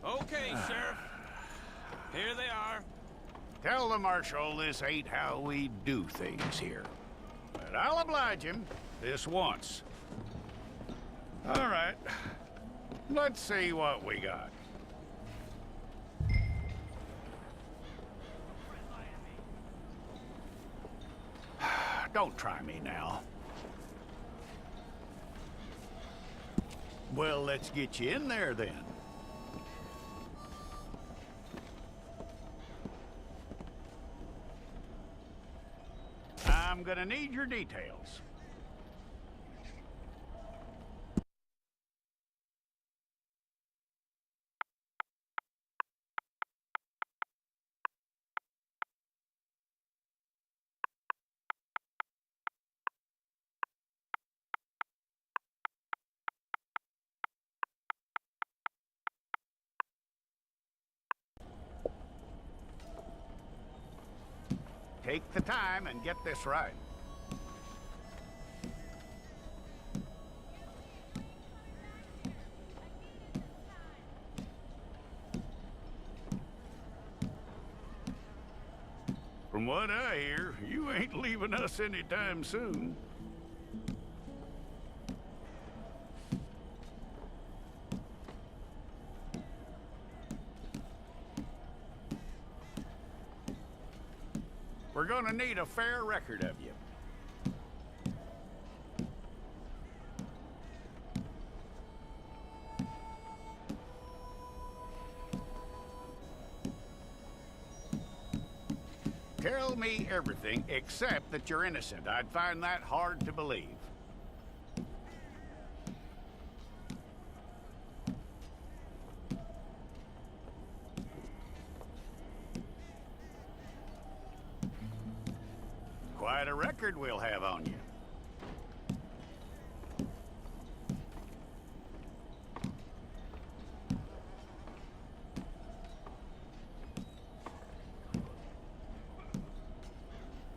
Okay, Sheriff. Here they are. Tell the Marshal this ain't how we do things here. But I'll oblige him this once. All right. Let's see what we got. Don't try me now. Well, let's get you in there then. I'm gonna need your details. Take the time and get this right. From what I hear, you ain't leaving us anytime soon. We're gonna need a fair record of you. Tell me everything except that you're innocent. I'd find that hard to believe. Quite a record we'll have on you.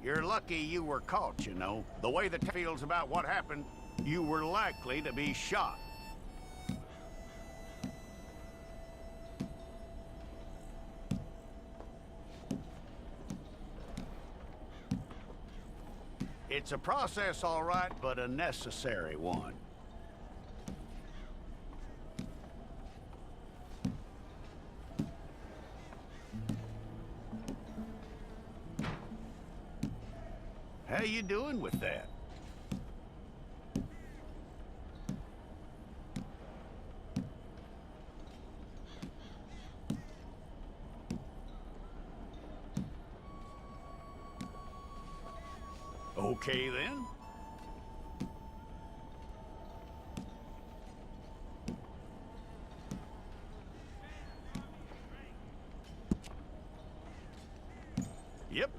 You're lucky you were caught, you know. The way the town feels about what happened, you were likely to be shot. It's a process, all right, but a necessary one. How you doing with that? Okay, then. Yep.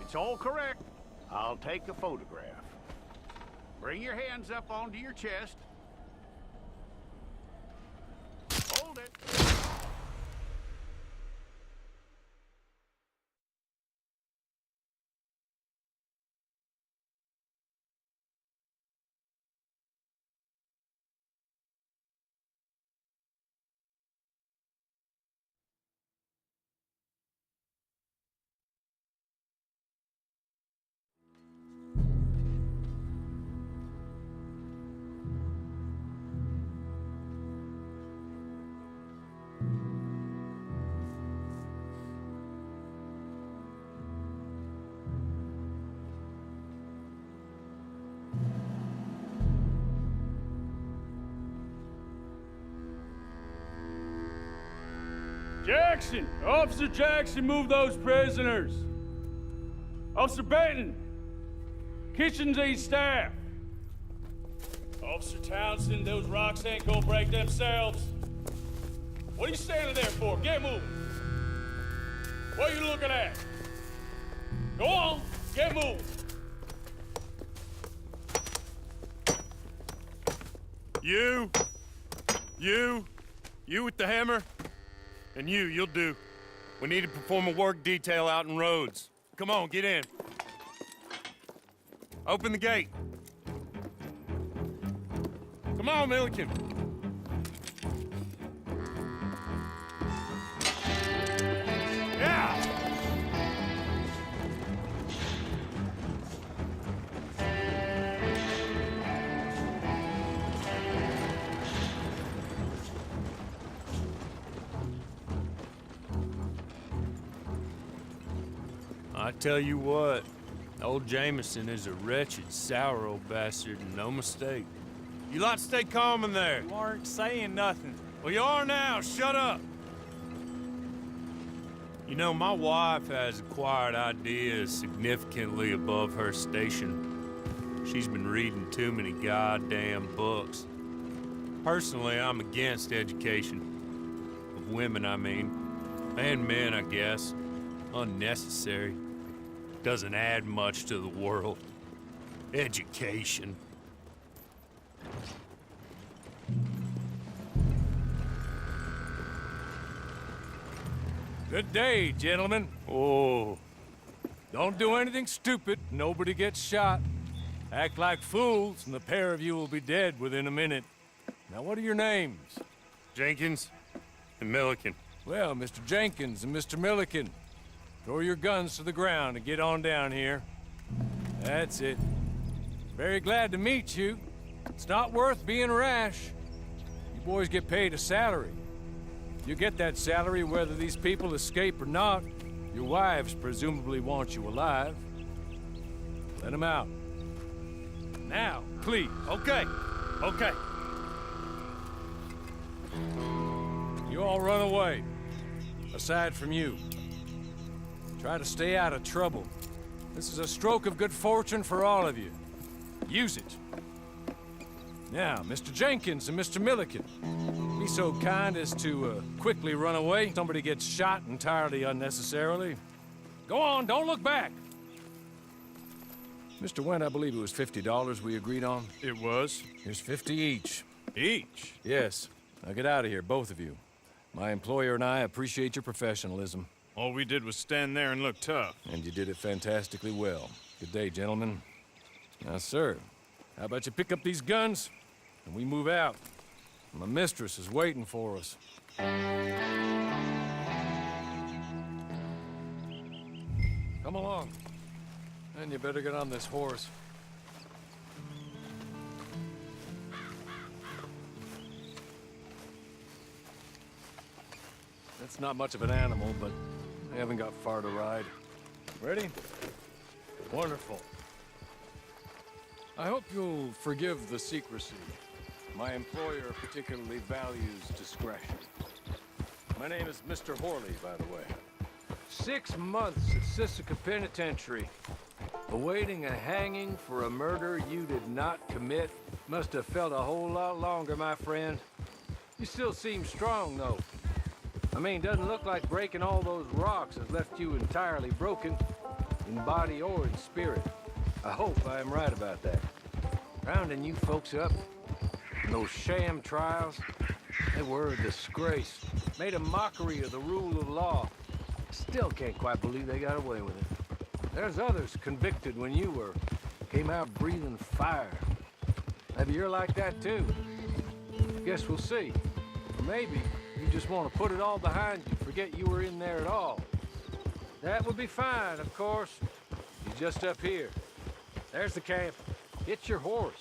It's all correct. I'll take a photograph. Bring your hands up onto your chest. Hold it. Jackson! Officer Jackson, move those prisoners! Officer Benton! Kitchens aid staff! Officer Townsend, those rocks ain't gonna break themselves. What are you standing there for? Get moving! What are you looking at? Go on, get moving! You with the hammer? And you'll do. We need to perform a work detail out in Rhodes. Come on, get in. Open the gate. Come on, Milliken. Yeah! I tell you what, old Jameson is a wretched, sour old bastard, and no mistake. You lot stay calm in there. You aren't saying nothing. Well, you are now. Shut up. You know, my wife has acquired ideas significantly above her station. She's been reading too many goddamn books. Personally, I'm against education. Of women, I mean. And men, I guess. Unnecessary. Doesn't add much to the world. Education. Good day, gentlemen. Oh, Don't do anything stupid, nobody gets shot. Act like fools, and the pair of you will be dead within a minute. Now, what are your names? Jenkins and Milliken. Well, Mr. Jenkins and Mr. Milliken, throw your guns to the ground and get on down here. That's it. Very glad to meet you. It's not worth being rash. You boys get paid a salary. You get that salary whether these people escape or not. Your wives presumably want you alive. Let them out. Now, please. Okay. You all run away. Aside from you. Try to stay out of trouble. This is a stroke of good fortune for all of you. Use it. Now, Mr. Jenkins and Mr. Milliken, be so kind as to quickly run away. Somebody gets shot entirely unnecessarily. Go on, don't look back. Mr. Wendt, I believe it was $50 we agreed on. It was. Here's 50 each. Each? Yes. Now get out of here, both of you. My employer and I appreciate your professionalism. All we did was stand there and look tough. And you did it fantastically well. Good day, gentlemen. Now, sir, how about you pick up these guns and we move out? My mistress is waiting for us. Come along. And you better get on this horse. It's not much of an animal, but I haven't got far to ride. Ready? Wonderful. I hope you'll forgive the secrecy. My employer particularly values discretion. My name is Mr. Horley, by the way. 6 months at Sisika Penitentiary. Awaiting a hanging for a murder you did not commit. Must have felt a whole lot longer, my friend. You still seem strong, though. I mean, doesn't look like breaking all those rocks has left you entirely broken. in body or in spirit. I hope I am right about that. Rounding you folks up, those sham trials, they were a disgrace. Made a mockery of the rule of law. Still can't quite believe they got away with it. There's others convicted when you were. Came out breathing fire. Maybe you're like that too. Guess we'll see. Or maybe you just want to put it all behind you, forget you were in there at all. That would be fine, of course. You're just up here. There's the camp. Get your horse.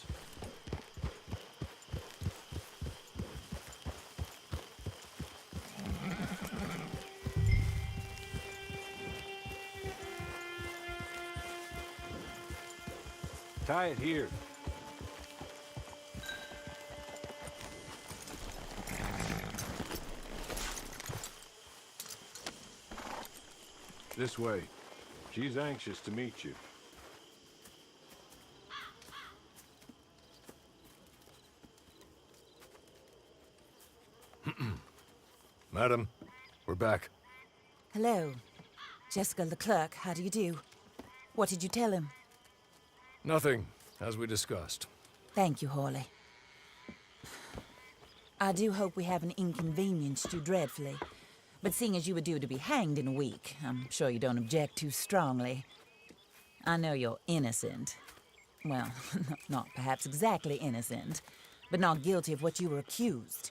Tie it here. This way. She's anxious to meet you. Madam, we're back. Hello. Jessica Leclerc, how do you do? What did you tell him? Nothing, as we discussed. Thank you, Hawley. I do hope we haven't inconvenienced you dreadfully. But seeing as you were due to be hanged in a week, I'm sure you don't object too strongly. I know you're innocent. Well, not perhaps exactly innocent, but not guilty of what you were accused.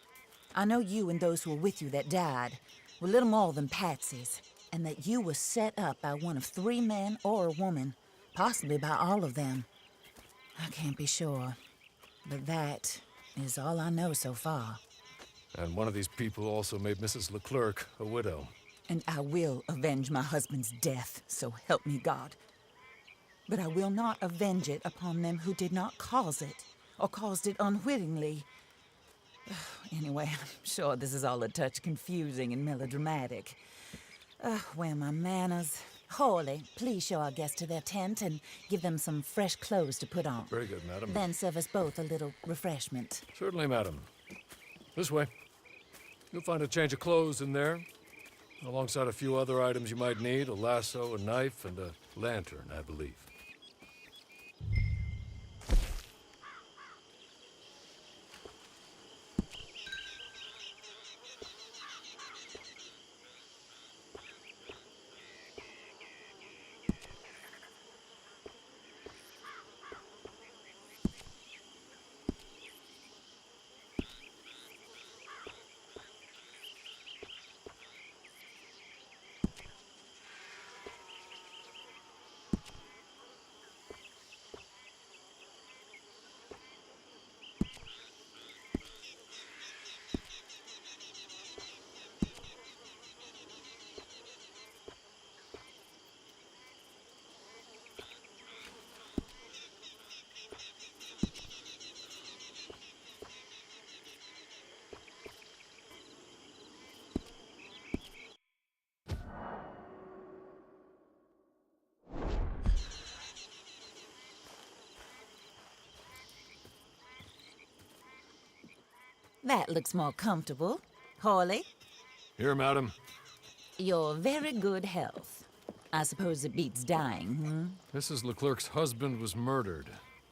I know you and those who were with you that died were little more than patsies, and that you were set up by one of 3 men or a woman, possibly by all of them. I can't be sure, but that is all I know so far. And one of these people also made Mrs. Leclerc a widow. And I will avenge my husband's death, so help me God. But I will not avenge it upon them who did not cause it, or caused it unwittingly. Anyway, I'm sure this is all a touch confusing and melodramatic. Where are my manners? Hawley, please show our guests to their tent and give them some fresh clothes to put on. Very good, madam. Then serve us both a little refreshment. Certainly, madam. This way. You'll find a change of clothes in there, alongside a few other items you might need, a lasso, a knife, and a lantern, I believe. That looks more comfortable. Hawley, Here, madam. your very good health. I suppose it beats dying, Mrs. Leclerc's husband was murdered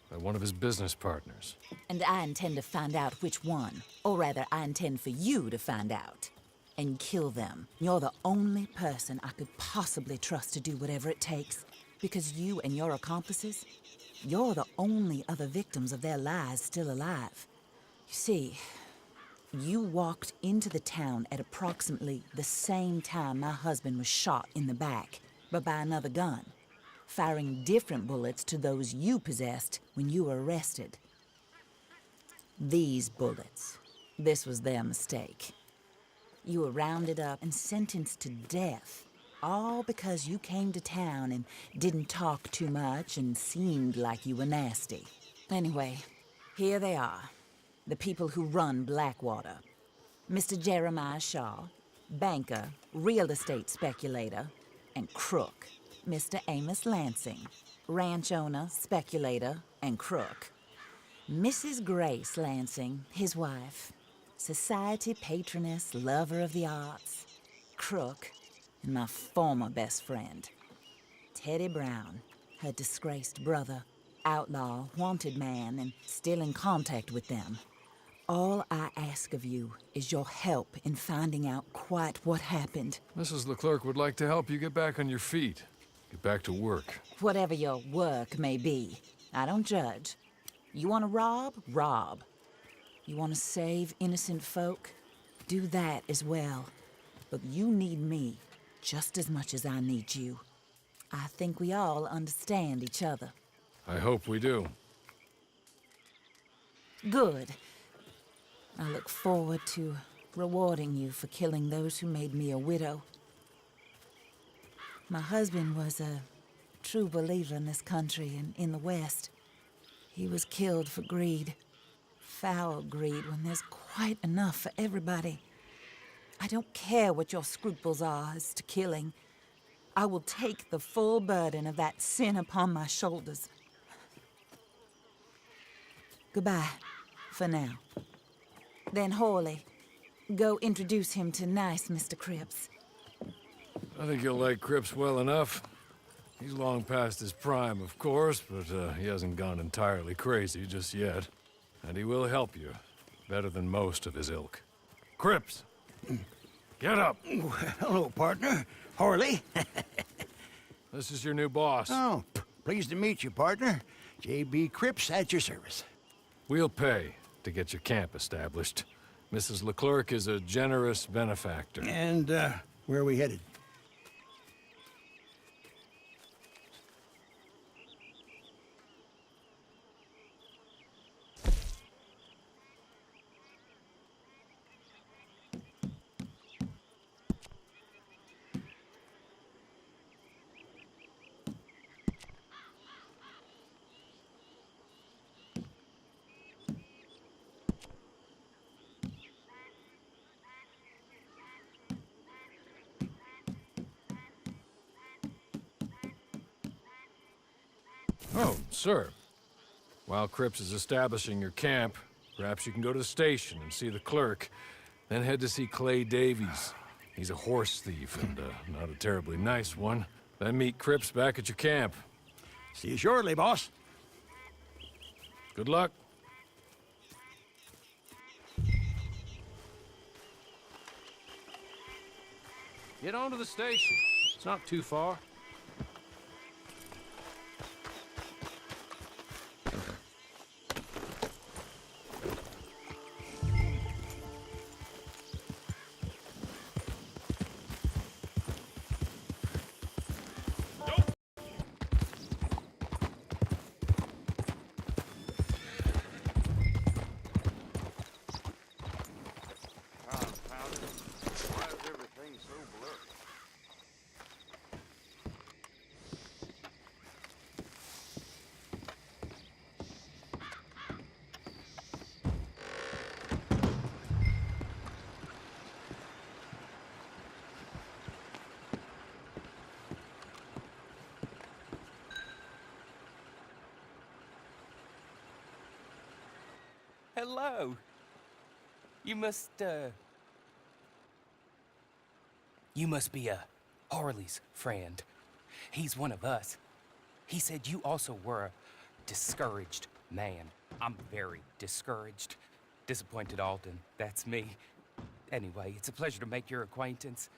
by one of his business partners. And I intend to find out which one. Or rather, I intend for you to find out. And kill them. You're the only person I could possibly trust to do whatever it takes. Because you and your accomplices, you're the only other victims of their lies still alive. You see, you walked into the town at approximately the same time my husband was shot in the back, but by another gun, firing different bullets to those you possessed when you were arrested. These bullets, this was their mistake. You were rounded up and sentenced to death, all because you came to town and didn't talk too much and seemed like you were nasty. Anyway, here they are. The people who run Blackwater. Mr. Jeremiah Shaw, banker, real estate speculator, and crook. Mr. Amos Lansing, ranch owner, speculator, and crook. Mrs. Grace Lansing, his wife, society patroness, lover of the arts, crook, and my former best friend. Teddy Brown, her disgraced brother, outlaw, wanted man, and still in contact with them. All I ask of you is your help in finding out quite what happened. Mrs. Leclerc would like to help you get back on your feet. Get back to work. Whatever your work may be, I don't judge. You want to rob? Rob. You want to save innocent folk? Do that as well. But you need me just as much as I need you. I think we all understand each other. I hope we do. Good. I look forward to rewarding you for killing those who made me a widow. My husband was a true believer in this country and in the West. He was killed for greed. Foul greed when there's quite enough for everybody. I don't care what your scruples are as to killing. I will take the full burden of that sin upon my shoulders. Goodbye, for now. Then Horley, go introduce him to nice Mr. Cripps. I think you'll like Cripps well enough. He's long past his prime, of course, but he hasn't gone entirely crazy just yet. And he will help you, better than most of his ilk. Cripps! Get up! Hello, partner. Horley. This is your new boss. Oh, pleased to meet you, partner. J.B. Cripps at your service. We'll pay to get your camp established. Mrs. Leclerc is a generous benefactor. And, where are we headed? Oh, sir. While Cripps is establishing your camp, perhaps you can go to the station and see the clerk, then head to see Clay Davies. He's a horse thief and not a terribly nice one. Then meet Cripps back at your camp. See you shortly, boss. Good luck. Get on to the station. It's not too far. Hello. You must be Harley's friend. He's one of us. He said you also were a discouraged man. I'm very discouraged. Disappointed Alden, that's me. Anyway, it's a pleasure to make your acquaintance.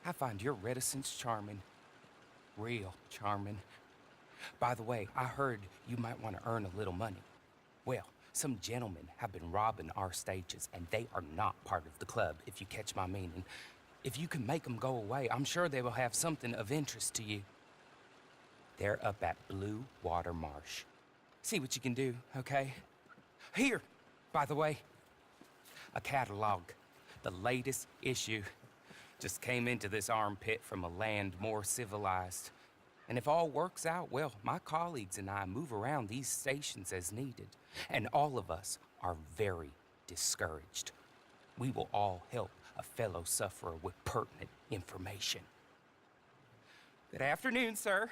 I find your reticence charming. Real charming. By the way, I heard you might want to earn a little money. Well, some gentlemen have been robbing our stages, and they are not part of the club, if you catch my meaning. If you can make them go away, I'm sure they will have something of interest to you. They're up at Blue Water Marsh. See what you can do, okay? Here, by the way, a catalog. The latest issue. Just came into this armpit from a land more civilized. And if all works out, well, my colleagues and I move around these stations as needed. And all of us are very discouraged. We will all help a fellow sufferer with pertinent information. Good afternoon, sir.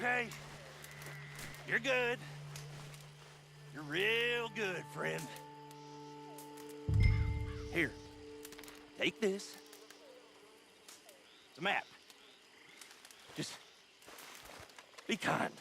okay? You're good. You're real good, friend. Here, take this. It's a map. Just be kind.